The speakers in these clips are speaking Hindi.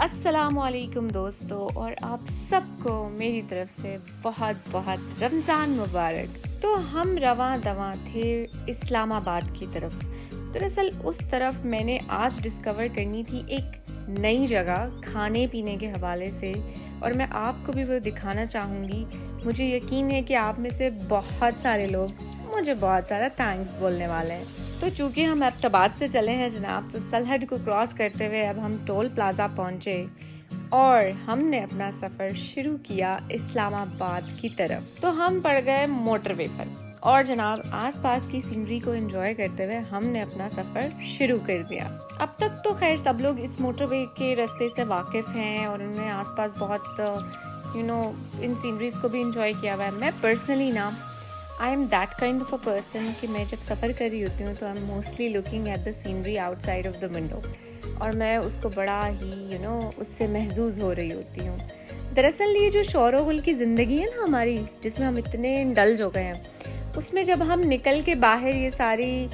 अस्सलामुअलैकुम दोस्तों, और आप सबको मेरी तरफ से बहुत बहुत रमज़ान मुबारक। तो हम रवां दवां थे इस्लामाबाद की तरफ। दरअसल उस तरफ मैंने आज डिस्कवर करनी थी एक नई जगह खाने पीने के हवाले से, और मैं आपको भी वो दिखाना चाहूँगी। मुझे यकीन है कि आप में से बहुत सारे लोग मुझे बहुत सारा थैंक्स बोलने वाले हैं। तो चूँकि हम एबटाबाद से चले हैं जनाब, तो सलहट को क्रॉस करते हुए अब हम टोल प्लाज़ा पहुँचे और हमने अपना सफ़र शुरू किया इस्लामाबाद की तरफ। तो हम पड़ गए मोटरवे पर और जनाब आसपास की सीनरी को एंजॉय करते हुए हमने अपना सफ़र शुरू कर दिया। अब तक तो खैर सब लोग इस मोटरवे के रास्ते से वाकिफ़ हैं और उन्होंने आसपास बहुत इन सीनरीज को भी एंजॉय किया हुआ है। मैं पर्सनली ना I am that kind of a person कि मैं जब सफ़र कर रही होती हूँ तो I am mostly looking at the scenery outside of the window, और मैं उसको बड़ा ही उससे महजूज हो रही होती हूँ। दरअसल ये जो शोर गुल की ज़िंदगी है ना हमारी, जिसमें हम इतने इंडल्ज हो गए हैं, उसमें जब हम निकल के बाहर ये सारी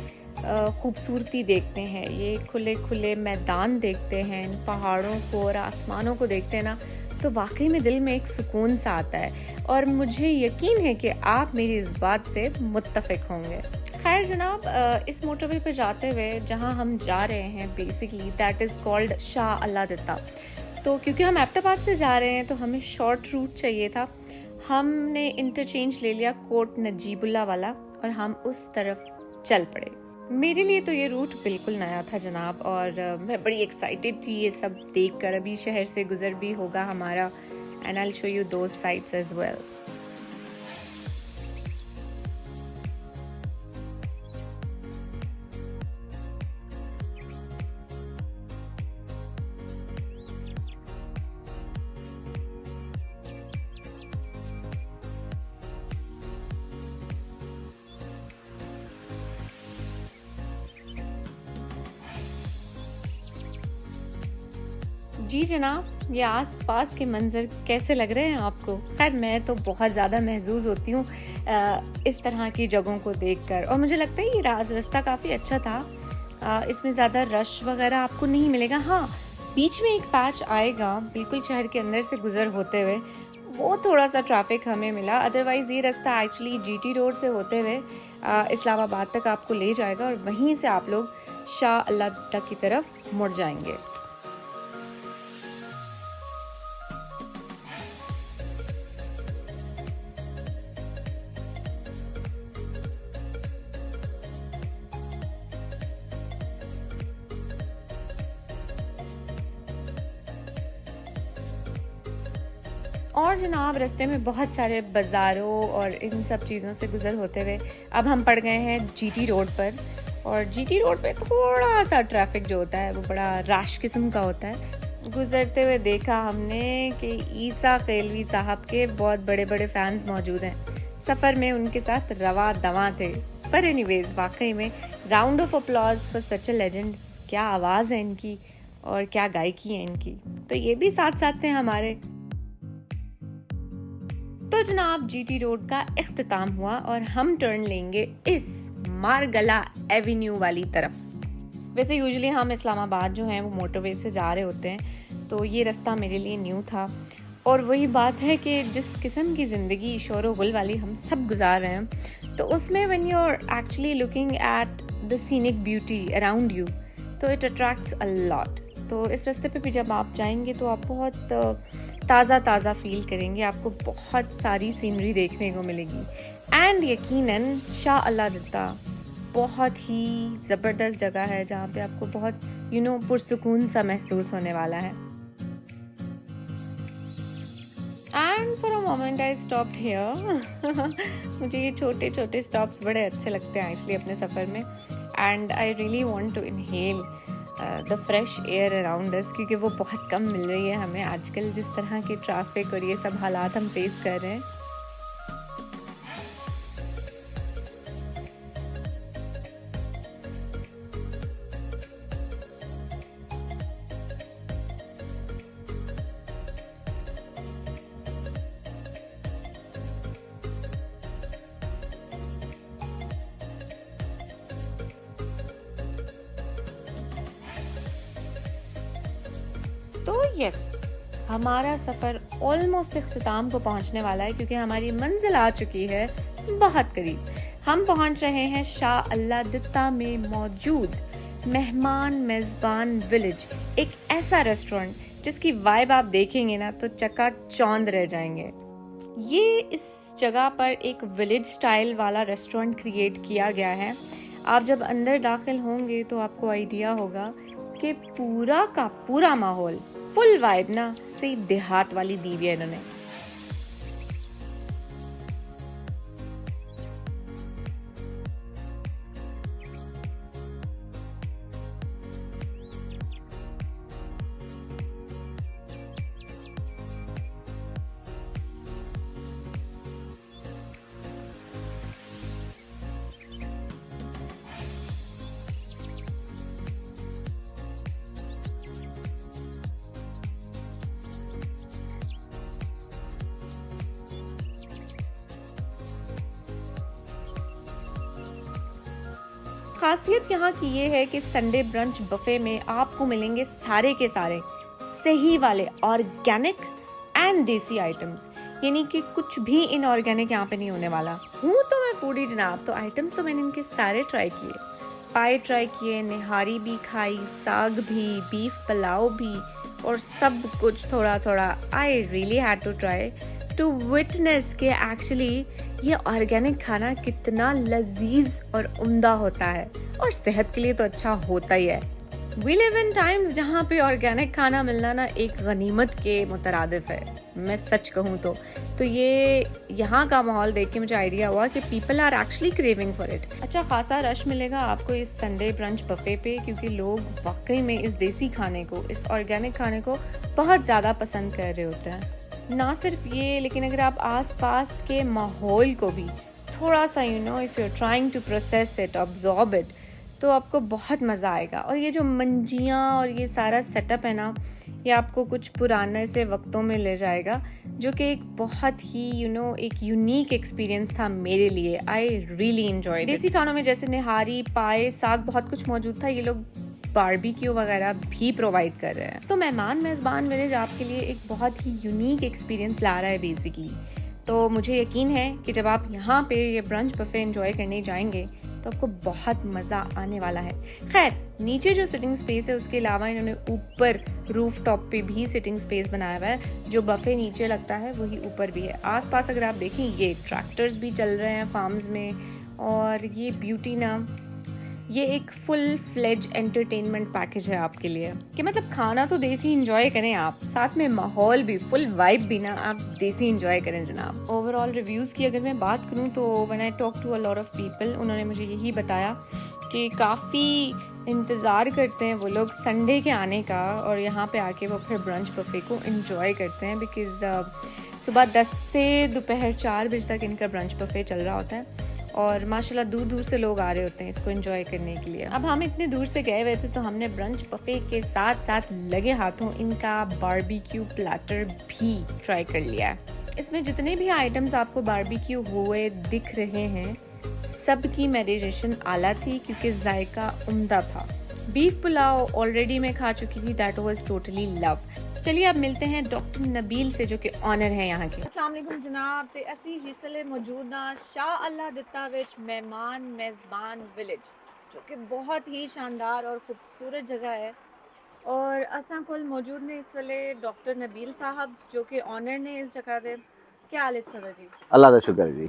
खूबसूरती देखते हैं, ये खुले खुले मैदान देखते हैं, इन पहाड़ों को और आसमानों को देखते हैं ना, तो वाकई में दिल में एक सुकून सा आता है। और मुझे यकीन है कि आप मेरी इस बात से मुत्तफ़िक होंगे। खैर जनाब, इस मोटरवे पर जाते हुए जहां हम जा रहे हैं basically that is called Shah Allahditta. तो क्योंकि हम एबटाबाद से जा रहे हैं तो हमें शॉर्ट रूट चाहिए था। हमने इंटरचेंज ले लिया कोट नजीबुल्ला वाला और हम उस तरफ चल पड़े। मेरे लिए तो ये रूट बिल्कुल नया था जनाब, और मैं बड़ी एक्साइटेड थी ये सब देखकर। अभी शहर से गुजर भी होगा हमारा, and I'll show you those sites as well. जी जनाब, ये आस पास के मंजर कैसे लग रहे हैं आपको? खैर मैं तो बहुत ज़्यादा महजूज होती हूँ इस तरह की जगहों को देखकर, और मुझे लगता है ये रास्ता काफ़ी अच्छा था। इसमें ज़्यादा रश वगैरह आपको नहीं मिलेगा। हाँ, बीच में एक पैच आएगा बिल्कुल शहर के अंदर से गुजर होते हुए, वो थोड़ा सा ट्रैफिक हमें मिला। अदरवाइज़ ये रास्ता एक्चुअली जीटी रोड से होते हुए इस्लामाबाद तक आपको ले जाएगा, और वहीं से आप लोग शाह अल्लादिता की तरफ मुड़ जाएंगे। और जनाब रास्ते में बहुत सारे बाज़ारों और इन सब चीज़ों से गुज़र होते हुए अब हम पड़ गए हैं जीटी रोड पर। और जीटी रोड पे थोड़ा सा ट्रैफिक जो होता है वो बड़ा रश किस्म का होता है। गुज़रते हुए देखा हमने कि ईसा केलवी साहब के बहुत बड़े बड़े फैंस मौजूद हैं। सफ़र में उनके साथ रवा दवा थे। पर एनीवेज वाकई में round of applause for such a legend. क्या आवाज़ है इनकी और क्या गायकी है इनकी। तो ये भी साथ साथ थे हमारे। तो जनाब जीटी रोड का इख्तिताम हुआ और हम टर्न लेंगे इस मारगला एवेन्यू वाली तरफ। वैसे यूजुअली हम इस्लामाबाद जो हैं वो मोटरवे से जा रहे होते हैं, तो ये रास्ता मेरे लिए न्यू था। और वही बात है कि जिस किस्म की ज़िंदगी शोर गुल वाली हम सब गुजार रहे हैं, तो उसमें when you are actually looking at the scenic beauty around you, तो इट अट्रैक्ट्स अ लॉट। तो इस रास्ते पे भी जब आप जाएंगे तो आप बहुत ताज़ा फील करेंगे। आपको बहुत सारी सीनरी देखने को मिलेगी। एंड यकीनन शाह अल्लादिता बहुत ही ज़बरदस्त जगह है जहाँ पे आपको बहुत पुरसुकून सा महसूस होने वाला है। And for a moment I stopped here. मुझे ये छोटे छोटे स्टॉप्स बड़े अच्छे लगते हैं एक्चुअली अपने सफ़र में। And I really want to inhale the fresh air around us, क्योंकि वो बहुत कम मिल रही है हमें आजकल, जिस तरह के ट्रैफिक और ये सब हालात हम फेस कर रहे हैं। तो यस, हमारा सफ़र ऑलमोस्ट इख्तिताम को पहुंचने वाला है क्योंकि हमारी मंजिल आ चुकी है बहुत करीब। हम पहुंच रहे हैं शाह अल्लाह दित्ता में मौजूद मेहमान मेज़बान विलेज, एक ऐसा रेस्टोरेंट जिसकी वाइब आप देखेंगे ना तो चकाचौंध रह जाएंगे। ये इस जगह पर एक विलेज स्टाइल वाला रेस्टोरेंट क्रिएट किया गया है। आप जब अंदर दाखिल होंगे तो आपको आइडिया होगा कि पूरा का पूरा माहौल फुल वाइब ना से देहात वाली दी हुई है इन्होंने। खासियत यहाँ की ये है कि संडे ब्रंच बफे में आपको मिलेंगे सारे के सारे सही वाले ऑर्गेनिक एंड देसी आइटम्स, यानी कि कुछ भी इनऑर्गेनिक यहाँ पे नहीं होने वाला। हूँ तो मैं फूडी जनाब, तो आइटम्स तो मैंने इनके सारे ट्राई किए। पाए ट्राई किए, निहारी भी खाई, साग भी, बीफ पुलाव भी, और सब कुछ थोड़ा थोड़ा। I really had to try to witness के एक्चुअली ये ऑर्गेनिक खाना कितना लजीज और उम्दा होता है, और सेहत के लिए तो अच्छा होता ही है। We live in times जहाँ पे ऑर्गेनिक खाना मिलना ना एक गनीमत के मुतरादिफ है, मैं सच कहूँ तो ये यहाँ का माहौल देख के मुझे आइडिया हुआ कि people are actually craving for it. अच्छा खासा रश मिलेगा आपको इस संडे ब्रंच बफे पे, क्योंकि लोग वाकई में इस देसी खाने को, इस ऑर्गेनिक खाने को बहुत ज़्यादा पसंद कर रहे होते हैं। ना सिर्फ ये, लेकिन अगर आप आसपास के माहौल को भी थोड़ा सा if you are trying to process it, absorb it, तो आपको बहुत मज़ा आएगा। और ये जो मंजियाँ और ये सारा सेटअप है ना, ये आपको कुछ पुराने से वक्तों में ले जाएगा, जो कि एक बहुत ही एक यूनिक एक्सपीरियंस था मेरे लिए। I really enjoyed. देसी खानों में जैसे निहारी, पाए, साग, बहुत कुछ मौजूद था। ये लोग बारबेक्यू वगैरह भी प्रोवाइड कर रहे हैं। तो मेहमान मेज़बान विलेज आपके लिए एक बहुत ही यूनिक एक्सपीरियंस ला रहा है बेसिकली। तो मुझे यकीन है कि जब आप यहाँ पे ये ब्रंच बफे एंजॉय करने जाएंगे तो आपको बहुत मज़ा आने वाला है। खैर, नीचे जो सिटिंग स्पेस है उसके अलावा इन्होंने ऊपर रूफ टॉप पे भी सिटिंग स्पेस बनाया हुआ है। जो बफे नीचे लगता है वही ऊपर भी है। आसपास अगर आप देखें, ये ट्रैक्टर्स भी चल रहे हैं फार्म्स में, और ये ब्यूटी ना, ये एक फुल फ्लेज एंटरटेनमेंट पैकेज है आपके लिए, कि मतलब खाना तो देसी एंजॉय करें आप, साथ में माहौल भी, फुल वाइब भी ना आप देसी एंजॉय करें जनाब। ओवरऑल रिव्यूज़ की अगर मैं बात करूं तो when I talk to a lot of people, उन्होंने मुझे यही बताया कि काफ़ी इंतज़ार करते हैं वो लोग संडे के आने का, और यहाँ पे आके वो फिर ब्रंच बफे को एंजॉय करते हैं। बिकॉज़ सुबह 10 से दोपहर 4 बजे तक इनका ब्रंच बफे चल रहा होता है, और माशाल्लाह दूर दूर से लोग आ रहे होते हैं इसको एंजॉय करने के लिए। अब हम इतने दूर से गए हुए थे तो हमने ब्रंच बफे के साथ साथ लगे हाथों इनका बारबेक्यू प्लेटर भी ट्राई कर लिया है। इसमें जितने भी आइटम्स आपको बारबेक्यू हुए दिख रहे हैं, सब की मैरिनेशन आला थी क्योंकि जायका उम्दा था। बीफ पुलाव ऑलरेडी मैं खा चुकी थी, दैट वाज टोटली लव। चलिए अब मिलते हैं डॉक्टर नबील से, जो कि ऑनर है यहाँ के। अस्सलाम वालेकुम जनाब, ते असी हिस्से मौजूद हाँ शाह अल्लाह दित्ता विच मेहमान मेज़बान विलेज, जो कि बहुत ही शानदार और खूबसूरत जगह है। और असा कोल मौजूद ने इस वेले डॉक्टर नबील साहब, जो कि ऑनर ने इस जगह दे। क्या हाल है सदर जी? अल्लाह दा शुक्र जी।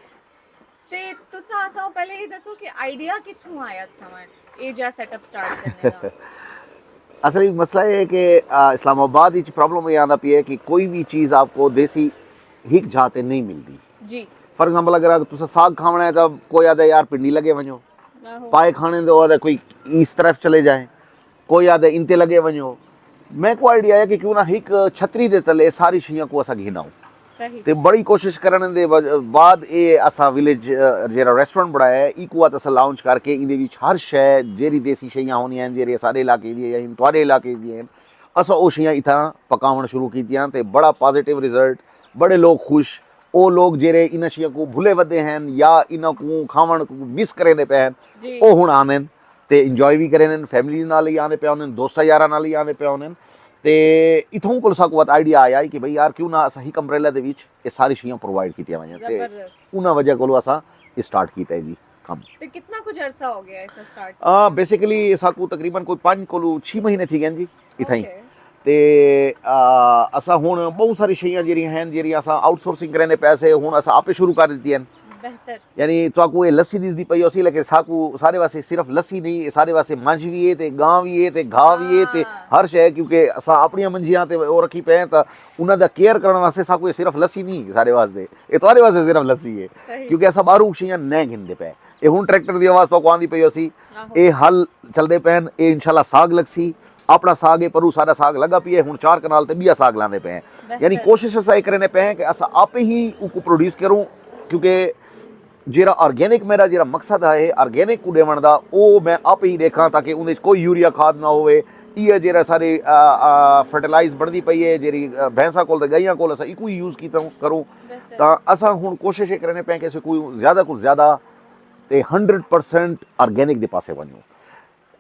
ते तुसा असा पहले ये दसो कि आइडिया कित्थों आया समझ ए जा सेटअप स्टार्ट करने का? असल मसला ये है कि इस्लामाबाद प्रॉब्लम ये आंदा पी है कि कोई भी चीज़ आपको देसी हिक जाते नहीं मिलती जी। फॉर एग्जांपल अगर तुसा साग खावना है तो कोई आदे यार पिंडी लगे वञो, पाए खाने दो आदे कोई इस तरफ चले जाए, कोई आदे इंते लगे वञो। मैं को आइडिया है कि क्यों ना हिक छतरी दे तले सारी शैयां को असा घिनाओ। ते बड़ी कोशिश करने दे बाद ये असा विलेज जेरा रेस्टोरेंट बनाया है, इको अस लाउंच करके इहदे विच हर शै जेरी देसी शैयां होनियां जेरी सारे इलाके दी हैं, तुहाडे इलाके दी हैं, असा ओ शैयां इत्थां पकावण शुरू कीतियां ते बड़ा पॉजिटिव रिजल्ट, बड़े लोग खुश। ओ लोग जेरे इन शैयां को भुले वदे हैं या इन्हां को खावण को मिस करेंदे पे हैं, ओ हुण आने ते इंजॉय भी करें, फैमिली नाल ही आंदे पे होने, दोस्तां यारां नाल ही आंदे पे होने। ਤੇ ਇਥੋਂ ਕੋਲ ਸਾਕੂ wat ਆਈਡੀਆ ਆਇਆ ਕਿ ਭਈ ਯਾਰ ਕਿਉਂ ਨਾ ਅਸਾਂ ਹੀ ਕੰਬਰੇਲਾ ਦੇ ਵਿੱਚ ਇਹ ਸਾਰੀ ਚੀਜ਼ਾਂ ਪ੍ਰੋਵਾਈਡ ਕੀਤੀਆਂ ਵਈਆਂ ਤੇ ਉਹਨਾਂ ਵਜ੍ਹਾ ਕੋਲੋਂ ਅਸਾਂ ਸਟਾਰਟ ਕੀਤਾ ਹੈ ਜੀ ਕੰਮ। ਤੇ ਕਿੰਨਾ ਕੁਝ ਅਰਸਾ ਹੋ ਗਿਆ ਇਸ ਸਟਾਰਟ? ਬੇਸਿਕਲੀ ਸਾਕੂ ਤਕਰੀਬਨ ਕੋਈ 5 ਕੋਲੋਂ 6 ਮਹੀਨੇ ਥੀ ਗਏ ਜੀ ਇਥਾਂ ਹੀ। ਤੇ ਅਸਾਂ ਹੁਣ ਬਹੁਤ ਸਾਰੀ ਚੀਜ਼ਾਂ ਜਿਹੜੀਆਂ ਹਨ ਜਿਹੜੀਆਂ ਅਸਾਂ ਆਊਟਸੋਰਸਿੰਗ ਕਰਨੇ ਪੈਸੇ ਹੁਣ ਅਸਾਂ ਆਪੇ ਸ਼ੁਰੂ ਕਰ ਦਿੱਤੀਆਂ ਬਿਹਤਰ। यानी तो ये लस्सी दिसदी पई उसी लेकिन साकू सारे वास्ते सिर्फ लस्सी नहीं सारे वास्ते मंझ भी है ते गां भी है ते घा भी है ते हर शय क्योंकि असा अपनी मंझियां ते ओ रखी पे तो उन्हां दा केयर करने वास्ते साकू ये सिर्फ लस्सी नहीं सारे वास्ते ये तुम्हारे वास्ते सिर्फ लस्सी है क्योंकि असा बारू चीज़ां नहीं गिनदे पे ये हुण ट्रैक्टर दी आवाज़ तो आंदी पई उसी ये हल चलदे पैन ये इंशाल्लाह साग लगसी अपना साग है परू सारा साग लगा पी है हुण 4 कनाल ते बिया साग लांदे पे हैं यानी कोशिश असा करने पे हैं कि असा आपे ही उको प्रोड्यूस करूं क्योंकि ਜਿਹੜਾ ਆਰਗੈਨਿਕ ਮੇਰਾ ਜਿਹੜਾ ਮਕਸਦ ਹੈ ਆਰਗੈਨਿਕ ਕੁ ਦੇਵਣ ਦਾ ਉਹ ਮੈਂ ਆਪ ਹੀ ਦੇਖਾਂ ਤਾਂ ਕਿ ਉਹਦੇ 'ਚ ਕੋਈ ਯੂਰੀਆ ਖਾਦ ਨਾ ਹੋਵੇ ਇਹ ਜਿਹੜਾ ਸਾਰੇ ਫਰਟੀਲਾਈਜ਼ ਬਣਦੀ ਪਈ ਹੈ ਜਿਹੜੀ ਭੈਂਸਾਂ ਕੋਲ ਤੇ ਗਾਈਆਂ ਕੋਲ ਅਸਾਂ ਇੱਕੋ ਹੀ ਯੂਜ਼ ਕੀਤਾ ਕਰੂੰ ਤਾਂ ਅਸਾਂ ਹੁਣ ਕੋਸ਼ਿਸ਼ ਇਹ ਕਰਨੇ ਪਏ ਕਿ ਅਸੀਂ ਕੋਈ ਜ਼ਿਆਦਾ ਤੋਂ ਜ਼ਿਆਦਾ ਤੇ 100% ਆਰਗੈਨਿਕ ਦੇ ਪਾਸੇ ਵਣੋ।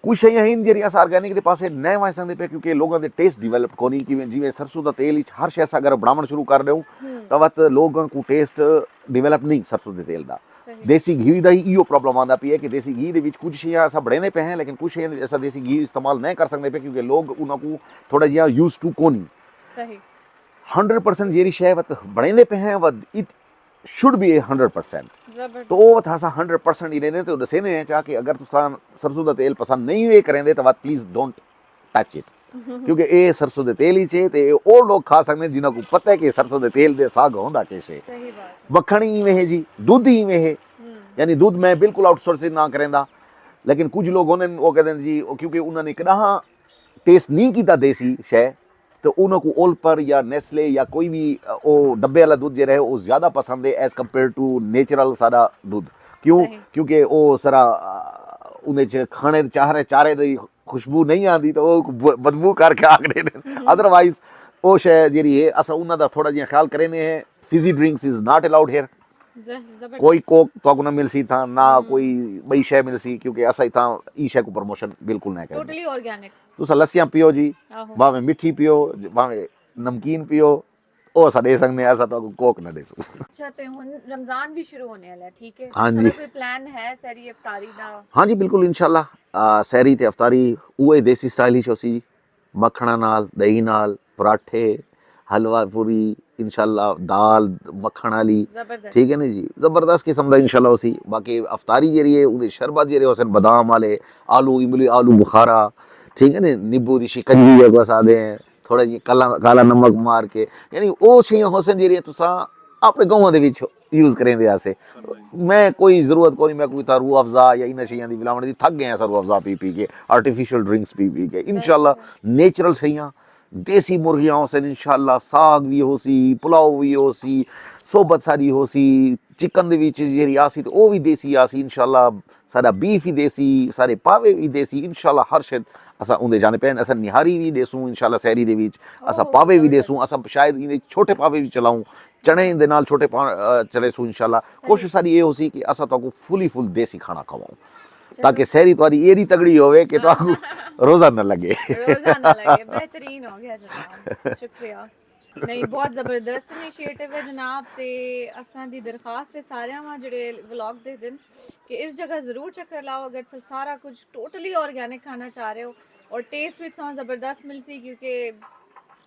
ਕੁਝ ਸ਼ਈਆਂ ਹਨ ਜਿਹੜੀਆਂ ਅਸਾਂ ਆਰਗੈਨਿਕ ਦੇ ਪਾਸੇ ਨਹੀਂ ਵਧ ਸਕਦੇ ਪਏ ਕਿਉਂਕਿ ਲੋਕਾਂ ਦੇ ਟੇਸਟ ਡਿਵੈਲਪ ਕੋਨੀ ਕਿਵੇਂ ਜਿਵੇਂ ਸਰਸੋਂ ਦਾ ਤੇਲ ਵਿੱਚ ਹਰ ਸ਼ੈ ਅਗਰ ਬਣਾਉਣ ਸ਼ੁਰੂ ਕਰ ਦਿਓ ਤਾਂ ਵਤ ਲੋਕਾਂ ਨੂੰ ਟੇਸਟ ਡਿਵੈਲਪ ਨਹੀਂ ਸਰਸੋਂ ਦੇ ਤੇਲ ਦਾ। देसी घी का ही इो प्रॉब्लम आता पी है कि देसी घी के कुछ चीज़ां अस बढ़ने पे हैं लेकिन कुछ ऐसा देसी घी इस्तेमाल नहीं कर सकते पे क्योंकि लोग उनको थोड़ा जिहा यूज टू कोनी सही 100% जी शय वत बढ़ने पे हैं वत इट शुड बी 100% तो वो वत असा 100% ही रहने तो दसेने हैं चाह कि अगर तुसा सरसों का तेल पसंद नहीं हुए करेंगे तो वत प्लीज़ डोंट टच इट क्योंकि ये सरसों के तेल ही चे ते और लोग खा सकते जिन्हों को पता है कि सरसों के तेल दे साग होंदा कैसे। मक्खन ही इवें है जी दूध ही इवें है यानी दूध मैं बिल्कुल आउटसोर्सिंग ना करेंदा लेकिन कुछ लोग होने वो कहते हैं जी क्योंकि उन्होंने कदा टेस्ट नहीं किया देसी शय तो उन्होंने ओल पर या नेस्ले या कोई भी वो डब्बे वाला दूध जो रहे वो ज़्यादा पसंद है एज़ कम्पेयर टू नेचुरल सारा दूध क्यों क्योंकि वो सारा उन्हें खाने चाह रहे चारे दी खुशबू नहीं आती तो वो बदबू करके आखने अदरवाइज वो शय जी है अस उन्होंने थोड़ा जिहा ख्याल करें है fizzy drinks is not allowed here कोई कोक तो ना मिलसी था ना कोई बई शय मिलसी क्योंकि असा इतना ई शय को प्रमोशन बिल्कुल नहीं करें टोटली ऑर्गेनिक तुसा लस्सियां पियो जी भावे मिठी पियो भावे नमकीन पियो ਉਹ ਸਾਡੇ ਸੰਗ ਨੇ ਐਸਾ ਤਾਂ ਕੋਕ ਨਾ ਦੇਸੋ। ਅੱਛਾ ਤੇ ਹੁਣ ਰਮਜ਼ਾਨ ਵੀ ਸ਼ੁਰੂ ਹੋਣੇ ਵਾਲਾ ਠੀਕ ਹੈ ਹਾਂਜੀ ਕੋਈ ਪਲਾਨ ਹੈ ਸਹਿਰੀ ਇਫਤਾਰੀ ਦਾ? ਹਾਂਜੀ ਬਿਲਕੁਲ ਇਨਸ਼ਾਅੱਲਾ ਸਹਿਰੀ ਤੇ ਇਫਤਾਰੀ ਉਹ ਦੇਸੀ ਸਟਾਈਲ ਹੀ ਹੋਸੀ ਜੀ ਮੱਖਣਾ ਨਾਲ ਦਹੀਂ ਨਾਲ ਪਰਾਠੇ ਹਲਵਾ ਪੂਰੀ ਇੰਸ਼ਾਅੱਲਾ ਦਾਲ ਮੱਖਣ ਵਾਲੀ ਠੀਕ ਹੈ ਨਾ ਜੀ ਜ਼ਬਰਦਸਤ ਕਿਸਮ ਦਾ ਇੰਸ਼ਾਅੱਲਾ ਹੋਸੀ। ਬਾਕੀ ਇਫਤਾਰੀ ਜਿਹੜੀ ਹੈ ਉਹਦੇ ਸ਼ਰਬਤ ਜਿਹੜੇ ਹੋਸਨ ਬਦਾਮ ਵਾਲੇ ਆਲੂ ਇਮਲੀ ਆਲੂ ਬੁਖਾਰਾ ठीक है ना नींबू की शिकंजी है सादे हैं थोड़ा जी काला नमक मार के यानी वो चीज़ां होसन जी तुसा अपने गाँव के यूज़ करें आसे मैं कोई ज़रूरत को नहीं मैं कोई रूह अफ़ज़ा या इन चीज़ों की विलावण की थक गए हैं रूह अफ़ज़ा पी के आर्टिफिशियल ड्रिंक्स पी के इंशाल्लाह नेचुरल चीज़ां देसी मुर्गियाँ होसन इंशाल्लाह साग भी होसी पुलाव भी होसी सोबत सारी होसी चिकन जी आसी तो वह भी देसी आसी इंशाल्लाह सारा बीफ ही देसी सारे पावे भी देसी इंशाल्लाह हर शे असा उन्हें जाने पे असा निहारी भी देसूँ इंशाल्लाह सैरी दे विच असा पावे भी देसूँ असा शायद इन्हें छोटे पावे भी चलाऊँ चने दे नाल छोटे चले सूँ इंशाल्लाह कोशिश सारी ये होसी कि असा तो फुली फुल देसी खाना खवाऊँ ताकि सैरी तुम्हारी एरी तगड़ी होवे कि तो रोज़ा न लगे बेहतरीन हो गया जनाब शुक्रिया नहीं बहुत ज़बरदस्त इनिशिएटिव है जनाब ते असां दी दरखास्त है सारे वा जेड़े व्लॉग दे दिन कि इस जगह ज़रूर चक्कर लाओ अगर सारा कुछ टोटली ऑर्गेनिक खाना चाह रहे हो और टेस्ट भी सौ ज़बरदस्त मिल सी क्योंकि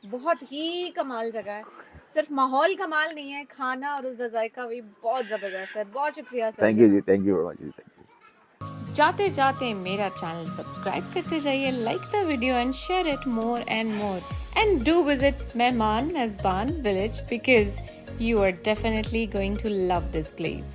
बहुत ही कमाल जगह है सिर्फ माहौल कमाल नहीं है खाना और उसका जायका भी बहुत ज़बरदस्त है। बहुत शुक्रिया sir thank you ji thank you very much ji thank you. जाते जाते मेरा चैनल सब्सक्राइब करते जाइए like the video and share it more and do visit Mehman Mezban village because you are definitely going to love this place.